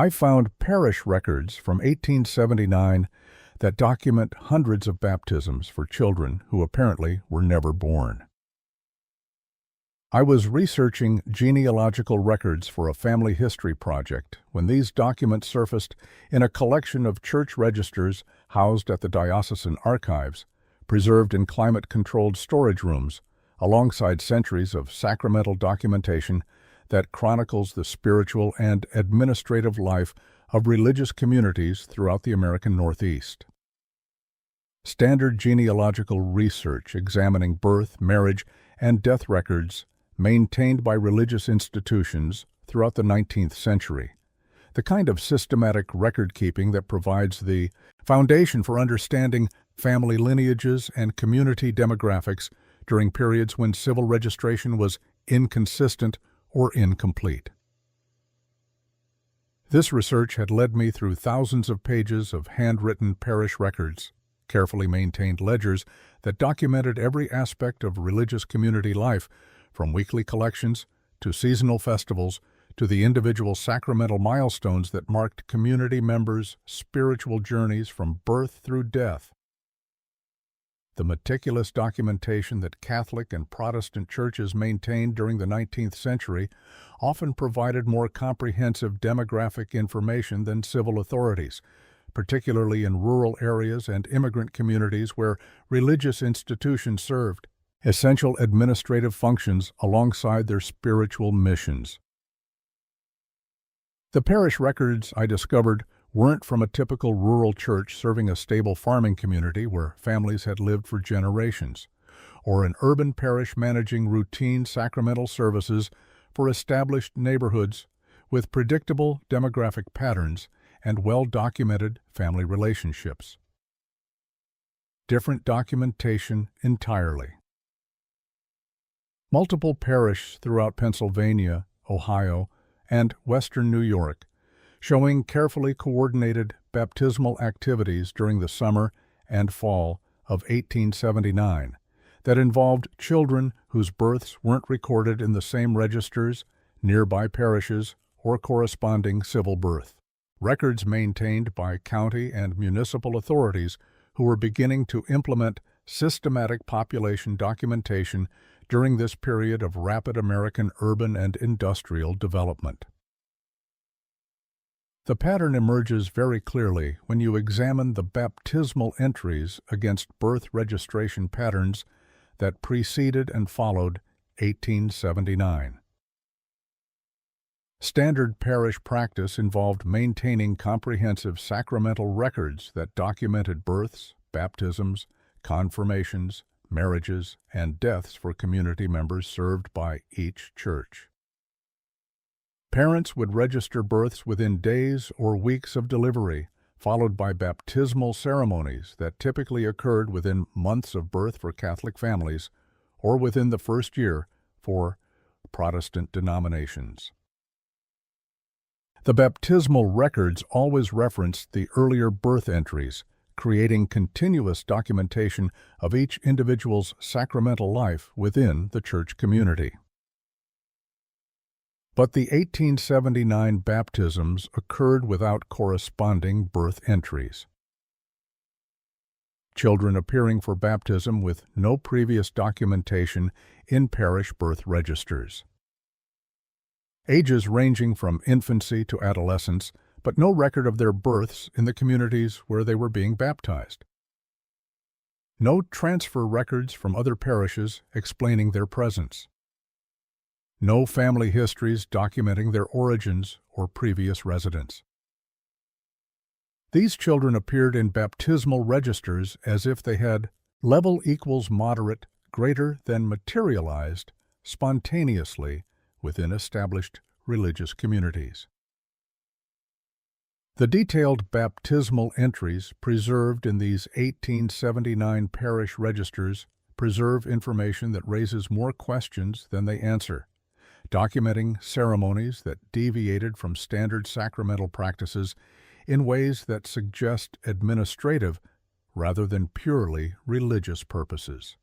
I found parish records from 1879 that document hundreds of baptisms for children who apparently were never born. I was researching genealogical records for a family history project when these documents surfaced in a collection of church registers housed at the diocesan archives, preserved in climate-controlled storage rooms, alongside centuries of sacramental documentation that chronicles the spiritual and administrative life of religious communities throughout the American Northeast. Standard genealogical research examining birth, marriage, and death records maintained by religious institutions throughout the 19th century, the kind of systematic record-keeping that provides the foundation for understanding family lineages and community demographics during periods when civil registration was inconsistent or incomplete. This research had led me through thousands of pages of handwritten parish records, carefully maintained ledgers that documented every aspect of religious community life, from weekly collections to seasonal festivals to the individual sacramental milestones that marked community members' spiritual journeys from birth through death. The meticulous documentation that Catholic and Protestant churches maintained during the 19th century often provided more comprehensive demographic information than civil authorities, particularly in rural areas and immigrant communities where religious institutions served essential administrative functions alongside their spiritual missions. The parish records I discovered weren't from a typical rural church serving a stable farming community where families had lived for generations, or an urban parish managing routine sacramental services for established neighborhoods with predictable demographic patterns and well-documented family relationships. Different documentation entirely. Multiple parishes throughout Pennsylvania, Ohio, and western New York, showing carefully coordinated baptismal activities during the summer and fall of 1879 that involved children whose births weren't recorded in the same registers, nearby parishes, or corresponding civil birth. Records maintained by county and municipal authorities who were beginning to implement systematic population documentation during this period of rapid American urban and industrial development. The pattern emerges very clearly when you examine the baptismal entries against birth registration patterns that preceded and followed 1879. Standard parish practice involved maintaining comprehensive sacramental records that documented births, baptisms, confirmations, marriages, and deaths for community members served by each church. Parents would register births within days or weeks of delivery, followed by baptismal ceremonies that typically occurred within months of birth for Catholic families or within the first year for Protestant denominations. The baptismal records always referenced the earlier birth entries, creating continuous documentation of each individual's sacramental life within the church community. But the 1879 baptisms occurred without corresponding birth entries. Children appearing for baptism with no previous documentation in parish birth registers. Ages ranging from infancy to adolescence, but no record of their births in the communities where they were being baptized. No transfer records from other parishes explaining their presence. No family histories documenting their origins or previous residence. These children appeared in baptismal registers as if they had level equals moderate greater than materialized spontaneously within established religious communities. The detailed baptismal entries preserved in these 1879 parish registers preserve information that raises more questions than they answer, documenting ceremonies that deviated from standard sacramental practices in ways that suggest administrative rather than purely religious purposes.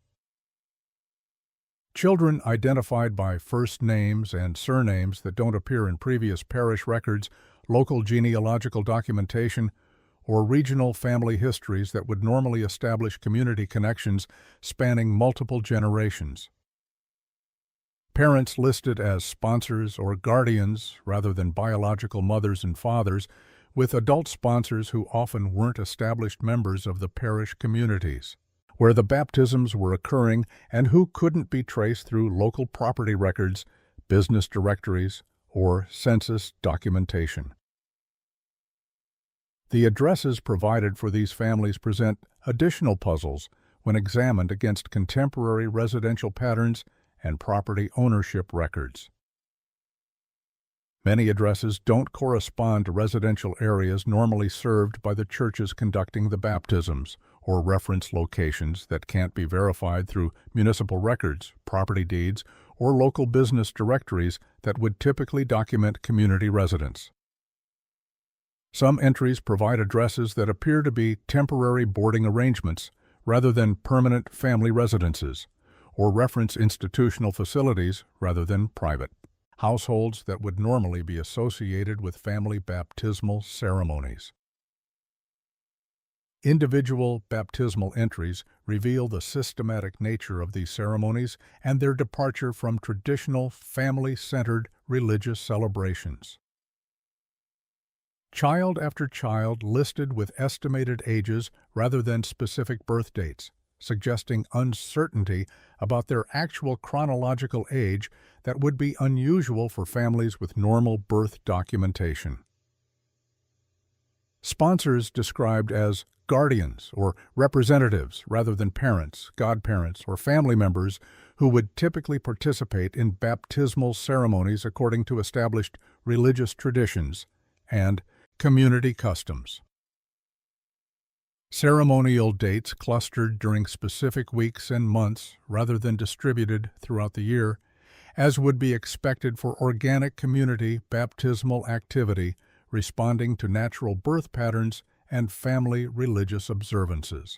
Children identified by first names and surnames that don't appear in previous parish records local genealogical documentation, or regional family histories that would normally establish community connections spanning multiple generations. Parents listed as sponsors or guardians rather than biological mothers and fathers, with adult sponsors who often weren't established members of the parish communities, where the baptisms were occurring and who couldn't be traced through local property records, business directories, or census documentation. The addresses provided for these families present additional puzzles when examined against contemporary residential patterns and property ownership records. Many addresses don't correspond to residential areas normally served by the churches conducting the baptisms, or reference locations that can't be verified through municipal records, property deeds, or local business directories that would typically document community residents. Some entries provide addresses that appear to be temporary boarding arrangements rather than permanent family residences, or reference institutional facilities rather than private households that would normally be associated with family baptismal ceremonies. Individual baptismal entries reveal the systematic nature of these ceremonies and their departure from traditional family-centered religious celebrations. Child after child listed with estimated ages rather than specific birth dates, suggesting uncertainty about their actual chronological age that would be unusual for families with normal birth documentation. Sponsors described as guardians or representatives rather than parents, godparents, or family members who would typically participate in baptismal ceremonies according to established religious traditions and community customs. Ceremonial dates clustered during specific weeks and months rather than distributed throughout the year, as would be expected for organic community baptismal activity responding to natural birth patterns and family religious observances.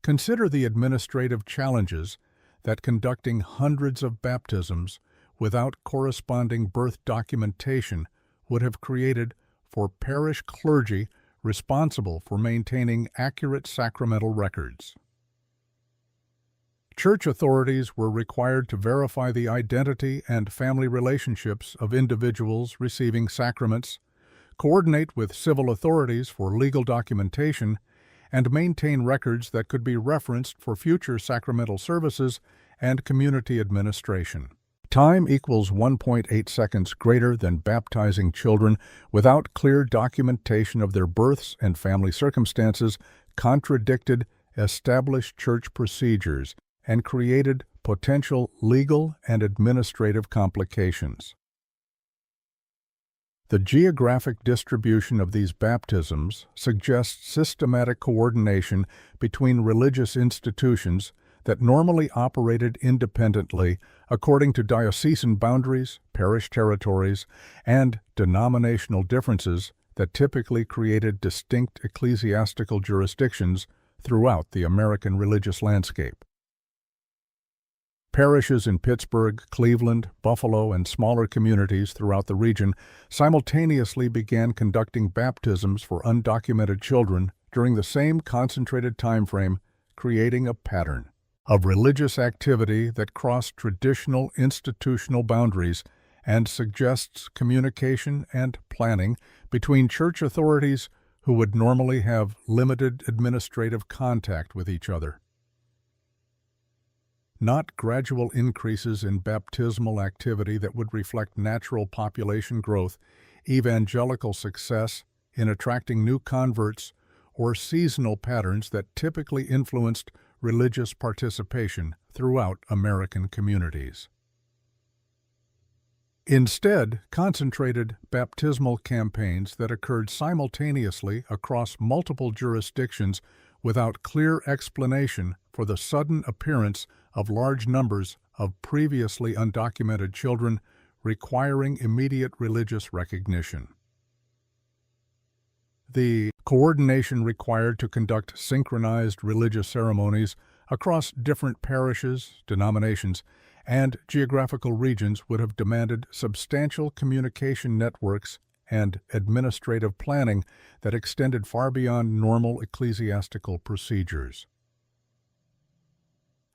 Consider the administrative challenges that conducting hundreds of baptisms without corresponding birth documentation would have created for parish clergy responsible for maintaining accurate sacramental records. Church authorities were required to verify the identity and family relationships of individuals receiving sacraments, coordinate with civil authorities for legal documentation, and maintain records that could be referenced for future sacramental services and community administration. Time equals 1.8 seconds greater than baptizing children without clear documentation of their births and family circumstances contradicted established church procedures and created potential legal and administrative complications. The geographic distribution of these baptisms suggests systematic coordination between religious institutions that normally operated independently according to diocesan boundaries, parish territories, and denominational differences that typically created distinct ecclesiastical jurisdictions throughout the American religious landscape. Parishes in Pittsburgh, Cleveland, Buffalo, and smaller communities throughout the region simultaneously began conducting baptisms for undocumented children during the same concentrated time frame, creating a pattern of religious activity that crossed traditional institutional boundaries and suggests communication and planning between church authorities who would normally have limited administrative contact with each other. Not gradual increases in baptismal activity that would reflect natural population growth, evangelical success in attracting new converts, or seasonal patterns that typically influenced religious participation throughout American communities. Instead, concentrated baptismal campaigns that occurred simultaneously across multiple jurisdictions without clear explanation for the sudden appearance of large numbers of previously undocumented children requiring immediate religious recognition. The coordination required to conduct synchronized religious ceremonies across different parishes, denominations, and geographical regions would have demanded substantial communication networks and administrative planning that extended far beyond normal ecclesiastical procedures.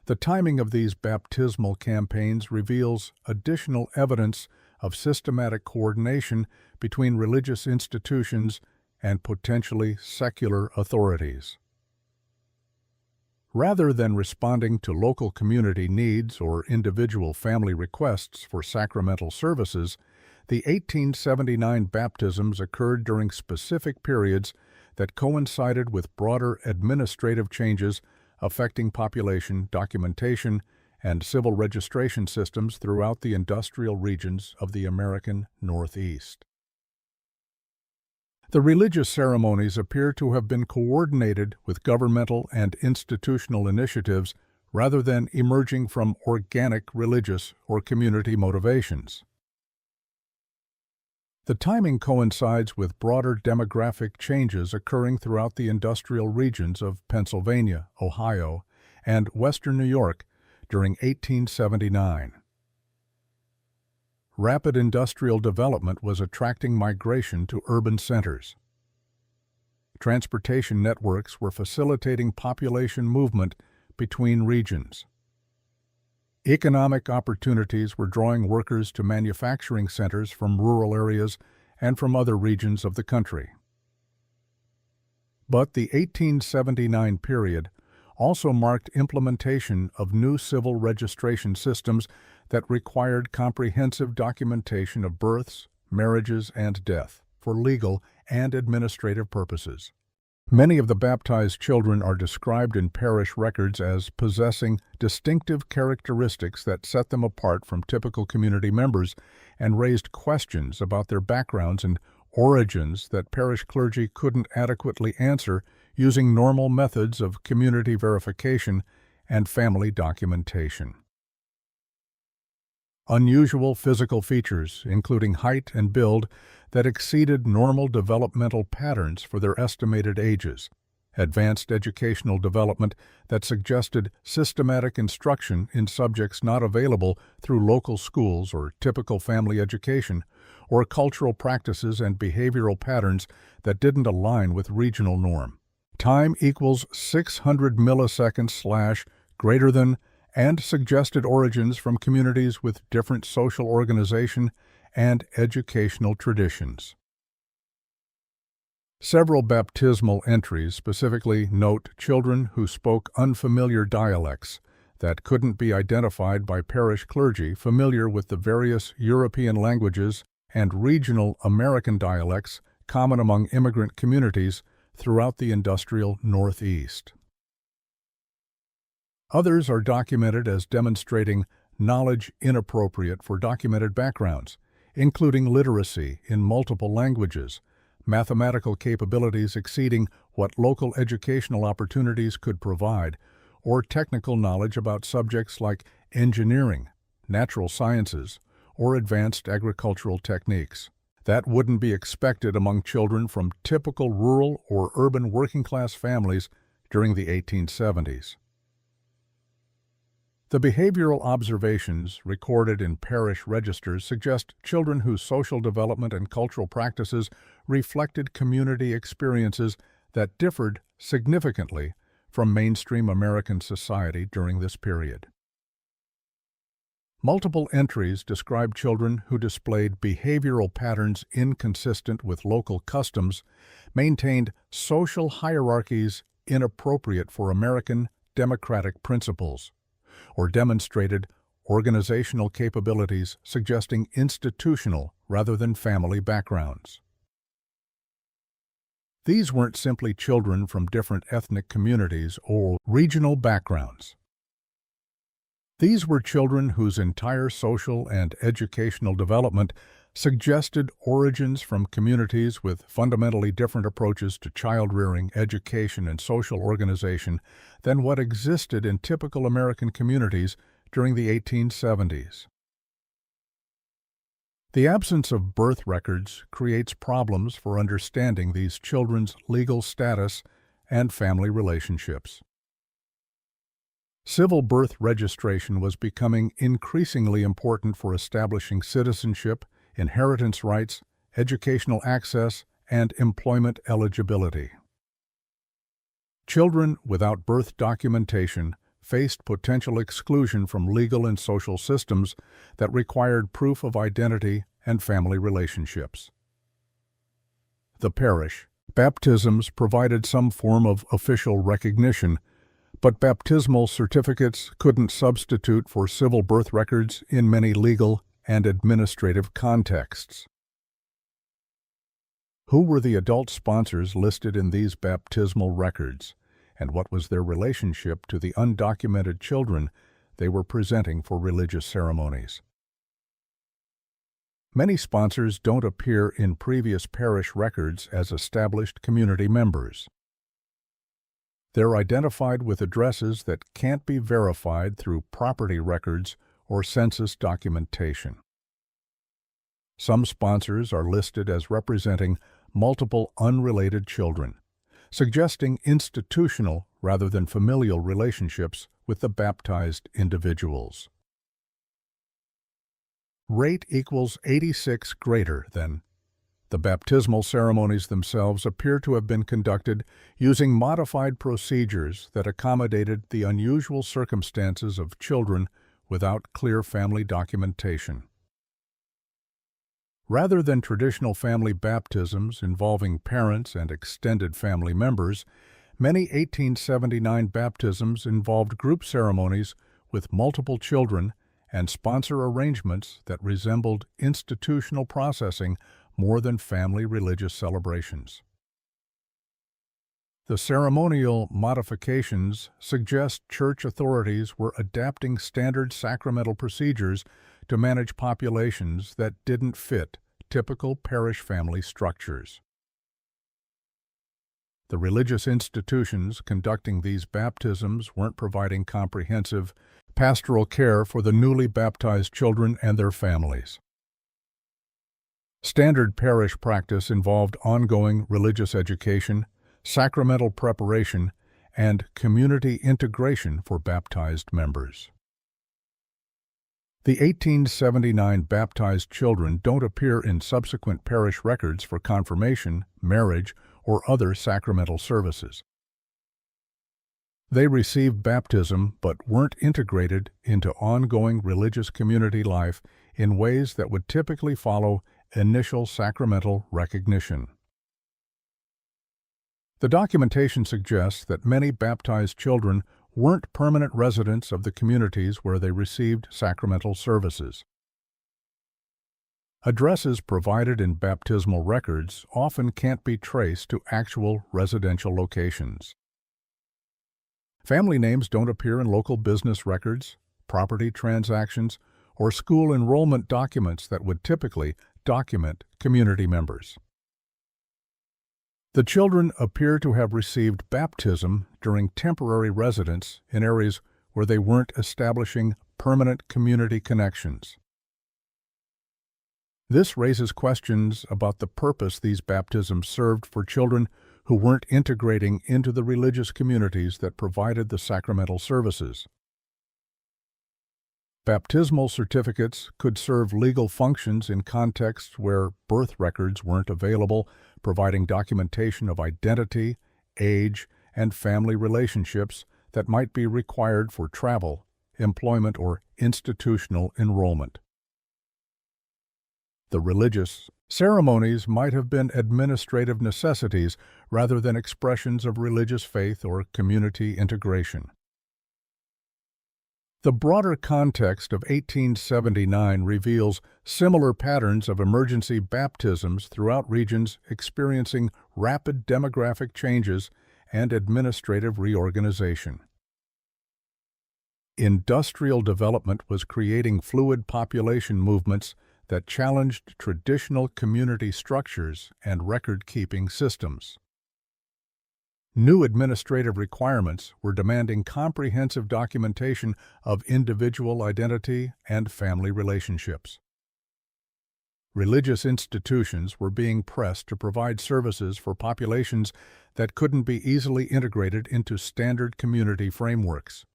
The timing of these baptismal campaigns reveals additional evidence of systematic coordination between religious institutions and potentially secular authorities. Rather than responding to local community needs or individual family requests for sacramental services, the 1879 baptisms occurred during specific periods that coincided with broader administrative changes affecting population documentation and civil registration systems throughout the industrial regions of the American Northeast. The religious ceremonies appear to have been coordinated with governmental and institutional initiatives rather than emerging from organic religious or community motivations. The timing coincides with broader demographic changes occurring throughout the industrial regions of Pennsylvania, Ohio, and western New York during 1879. Rapid industrial development was attracting migration to urban centers. Transportation networks were facilitating population movement between regions. Economic opportunities were drawing workers to manufacturing centers from rural areas and from other regions of the country. But the 1879 period also marked implementation of new civil registration systems that required comprehensive documentation of births, marriages, and death for legal and administrative purposes. Many of the baptized children are described in parish records as possessing distinctive characteristics that set them apart from typical community members and raised questions about their backgrounds and origins that parish clergy couldn't adequately answer using normal methods of community verification and family documentation. Unusual physical features, including height and build, that exceeded normal developmental patterns for their estimated ages, advanced educational development that suggested systematic instruction in subjects not available through local schools or typical family education, or cultural practices and behavioral patterns that didn't align with regional norm. Time equals 600 milliseconds / greater than, and suggested origins from communities with different social organization and educational traditions. Several baptismal entries specifically note children who spoke unfamiliar dialects that couldn't be identified by parish clergy familiar with the various European languages and regional American dialects common among immigrant communities throughout the industrial Northeast. Others are documented as demonstrating knowledge inappropriate for documented backgrounds, including literacy in multiple languages, mathematical capabilities exceeding what local educational opportunities could provide, or technical knowledge about subjects like engineering, natural sciences, or advanced agricultural techniques. That wouldn't be expected among children from typical rural or urban working-class families during the 1870s. The behavioral observations recorded in parish registers suggest children whose social development and cultural practices reflected community experiences that differed significantly from mainstream American society during this period. Multiple entries describe children who displayed behavioral patterns inconsistent with local customs, maintained social hierarchies inappropriate for American democratic principles, or demonstrated organizational capabilities suggesting institutional rather than family backgrounds. These weren't simply children from different ethnic communities or regional backgrounds. These were children whose entire social and educational development suggested origins from communities with fundamentally different approaches to child-rearing, education, and social organization than what existed in typical American communities during the 1870s. The absence of birth records creates problems for understanding these children's legal status and family relationships. Civil birth registration was becoming increasingly important for establishing citizenship, inheritance rights, educational access, and employment eligibility. Children without birth documentation faced potential exclusion from legal and social systems that required proof of identity and family relationships. The parish. Baptisms provided some form of official recognition, but baptismal certificates couldn't substitute for civil birth records in many legal and administrative contexts. Who were the adult sponsors listed in these baptismal records, and what was their relationship to the undocumented children they were presenting for religious ceremonies? Many sponsors don't appear in previous parish records as established community members. They're identified with addresses that can't be verified through property records or census documentation. Some sponsors are listed as representing multiple unrelated children, suggesting institutional rather than familial relationships with the baptized individuals. Rate equals 86 greater than. The baptismal ceremonies themselves appear to have been conducted using modified procedures that accommodated the unusual circumstances of children without clear family documentation. Rather than traditional family baptisms involving parents and extended family members, many 1879 baptisms involved group ceremonies with multiple children and sponsor arrangements that resembled institutional processing more than family religious celebrations. The ceremonial modifications suggest church authorities were adapting standard sacramental procedures to manage populations that didn't fit typical parish family structures. The religious institutions conducting these baptisms weren't providing comprehensive pastoral care for the newly baptized children and their families. Standard parish practice involved ongoing religious education, sacramental preparation, and community integration for baptized members. The 1879 baptized children don't appear in subsequent parish records for confirmation, marriage, or other sacramental services. They received baptism but weren't integrated into ongoing religious community life in ways that would typically follow initial sacramental recognition. The documentation suggests that many baptized children weren't permanent residents of the communities where they received sacramental services. Addresses provided in baptismal records often can't be traced to actual residential locations. Family names don't appear in local business records, property transactions, or school enrollment documents that would typically document community members. The children appear to have received baptism during temporary residence in areas where they weren't establishing permanent community connections. This raises questions about the purpose these baptisms served for children who weren't integrating into the religious communities that provided the sacramental services. Baptismal certificates could serve legal functions in contexts where birth records weren't available, providing documentation of identity, age, and family relationships that might be required for travel, employment, or institutional enrollment. The religious ceremonies might have been administrative necessities rather than expressions of religious faith or community integration. The broader context of 1879 reveals similar patterns of emergency baptisms throughout regions experiencing rapid demographic changes and administrative reorganization. Industrial development was creating fluid population movements that challenged traditional community structures and record-keeping systems. New administrative requirements were demanding comprehensive documentation of individual identity and family relationships. Religious institutions were being pressed to provide services for populations that couldn't be easily integrated into standard community frameworks.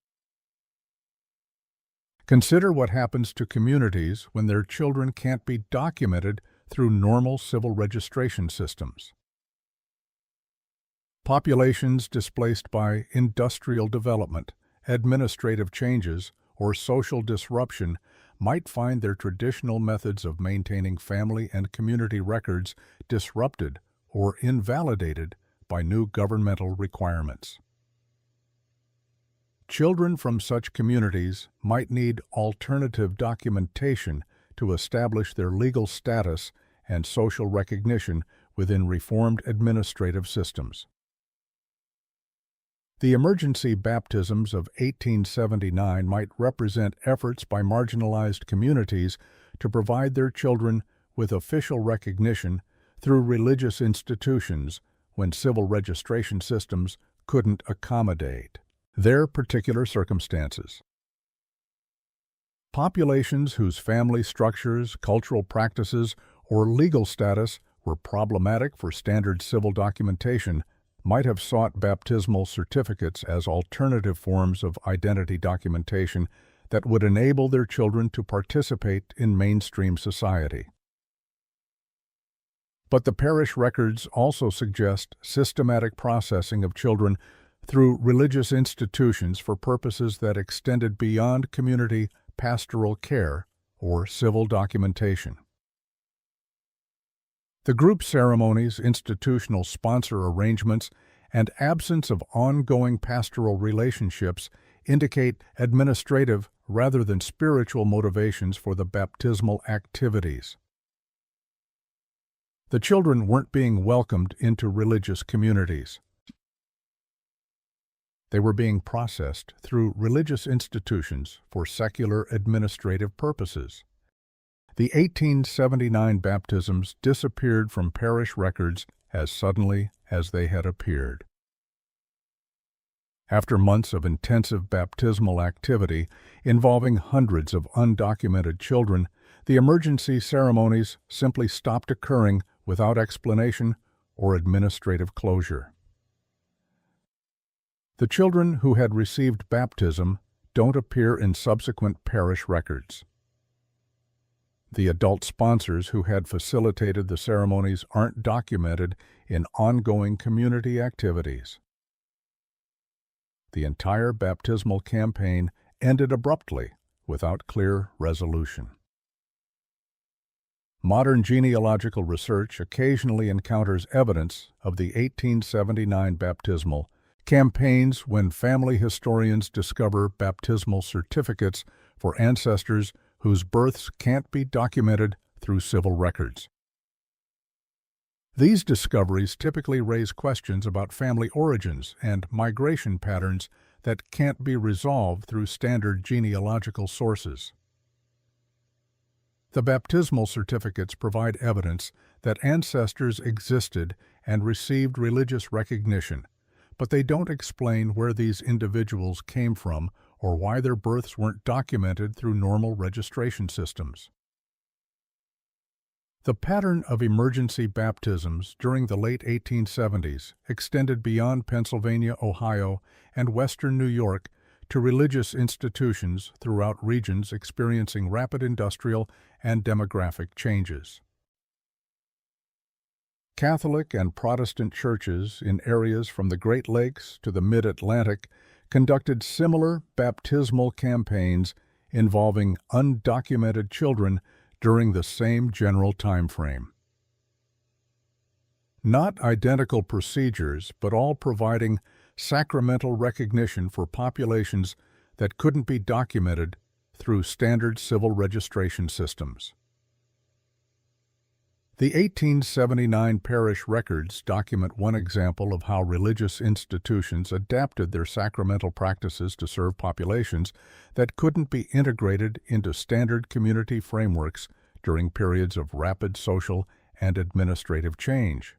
Consider what happens to communities when their children can't be documented through normal civil registration systems. Populations displaced by industrial development, administrative changes, or social disruption might find their traditional methods of maintaining family and community records disrupted or invalidated by new governmental requirements. Children from such communities might need alternative documentation to establish their legal status and social recognition within reformed administrative systems. The emergency baptisms of 1879 might represent efforts by marginalized communities to provide their children with official recognition through religious institutions when civil registration systems couldn't accommodate their particular circumstances. Populations whose family structures, cultural practices, or legal status were problematic for standard civil documentation might have sought baptismal certificates as alternative forms of identity documentation that would enable their children to participate in mainstream society. But the parish records also suggest systematic processing of children through religious institutions for purposes that extended beyond community pastoral care or civil documentation. The group ceremonies, institutional sponsor arrangements, and absence of ongoing pastoral relationships indicate administrative rather than spiritual motivations for the baptismal activities. The children weren't being welcomed into religious communities. They were being processed through religious institutions for secular administrative purposes. The 1879 baptisms disappeared from parish records as suddenly as they had appeared. After months of intensive baptismal activity involving hundreds of undocumented children, the emergency ceremonies simply stopped occurring without explanation or administrative closure. The children who had received baptism don't appear in subsequent parish records. The adult sponsors who had facilitated the ceremonies aren't documented in ongoing community activities. The entire baptismal campaign ended abruptly, without clear resolution. Modern genealogical research occasionally encounters evidence of the 1879 baptismal campaigns when family historians discover baptismal certificates for ancestors whose births can't be documented through civil records. These discoveries typically raise questions about family origins and migration patterns that can't be resolved through standard genealogical sources. The baptismal certificates provide evidence that ancestors existed and received religious recognition, but they don't explain where these individuals came from or why their births weren't documented through normal registration systems. The pattern of emergency baptisms during the late 1870s extended beyond Pennsylvania, Ohio, and western New York to religious institutions throughout regions experiencing rapid industrial and demographic changes. Catholic and Protestant churches in areas from the Great Lakes to the Mid-Atlantic conducted similar baptismal campaigns involving undocumented children during the same general time frame. Not identical procedures, but all providing sacramental recognition for populations that couldn't be documented through standard civil registration systems. The 1879 parish records document one example of how religious institutions adapted their sacramental practices to serve populations that couldn't be integrated into standard community frameworks during periods of rapid social and administrative change.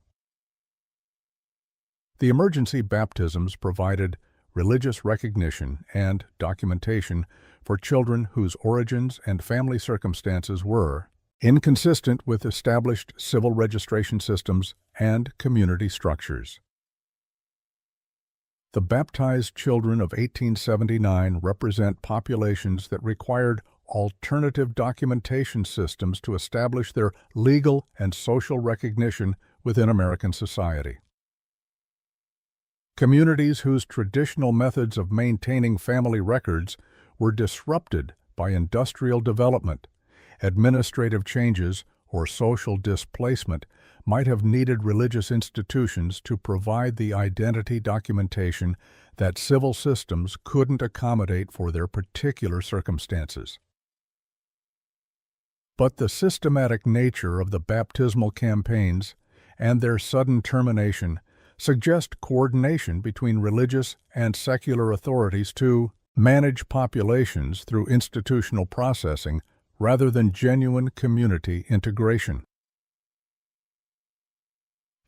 The emergency baptisms provided religious recognition and documentation for children whose origins and family circumstances were inconsistent with established civil registration systems and community structures. The baptized children of 1879 represent populations that required alternative documentation systems to establish their legal and social recognition within American society. Communities whose traditional methods of maintaining family records were disrupted by industrial development, administrative changes, or social displacement might have needed religious institutions to provide the identity documentation that civil systems couldn't accommodate for their particular circumstances. But the systematic nature of the baptismal campaigns and their sudden termination suggest coordination between religious and secular authorities to manage populations through institutional processing rather than genuine community integration.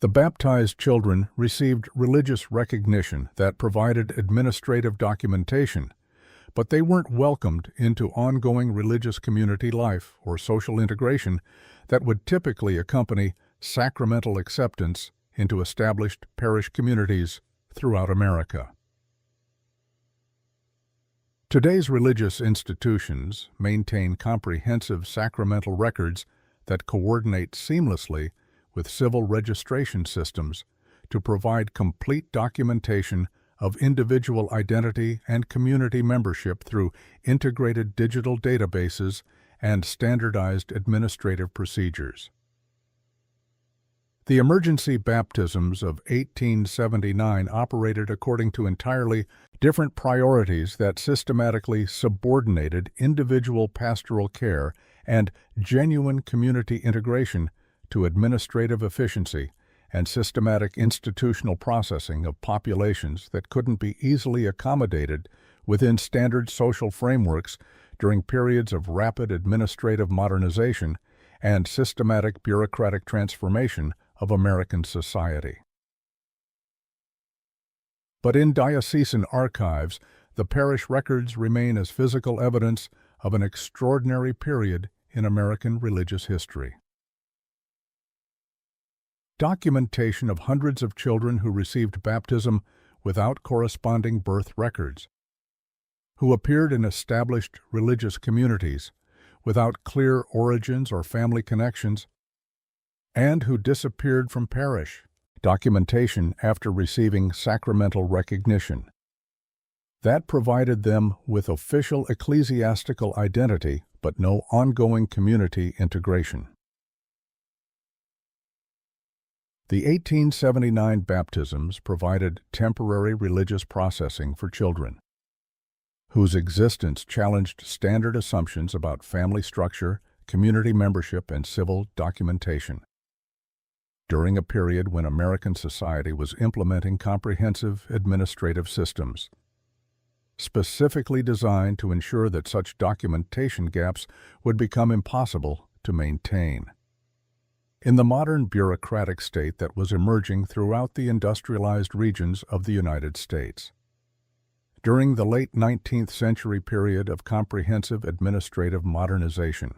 The baptized children received religious recognition that provided administrative documentation, but they weren't welcomed into ongoing religious community life or social integration that would typically accompany sacramental acceptance into established parish communities throughout America. Today's religious institutions maintain comprehensive sacramental records that coordinate seamlessly with civil registration systems to provide complete documentation of individual identity and community membership through integrated digital databases and standardized administrative procedures. The emergency baptisms of 1879 operated according to entirely different priorities that systematically subordinated individual pastoral care and genuine community integration to administrative efficiency and systematic institutional processing of populations that couldn't be easily accommodated within standard social frameworks during periods of rapid administrative modernization and systematic bureaucratic transformation of American society. But in diocesan archives, the parish records remain as physical evidence of an extraordinary period in American religious history. Documentation of hundreds of children who received baptism without corresponding birth records, who appeared in established religious communities without clear origins or family connections, and who disappeared from parish documentation after receiving sacramental recognition. That provided them with official ecclesiastical identity but no ongoing community integration. The 1879 baptisms provided temporary religious processing for children, whose existence challenged standard assumptions about family structure, community membership, and civil documentation. During a period when American society was implementing comprehensive administrative systems, specifically designed to ensure that such documentation gaps would become impossible to maintain. In the modern bureaucratic state that was emerging throughout the industrialized regions of the United States. During the late 19th century period of comprehensive administrative modernization,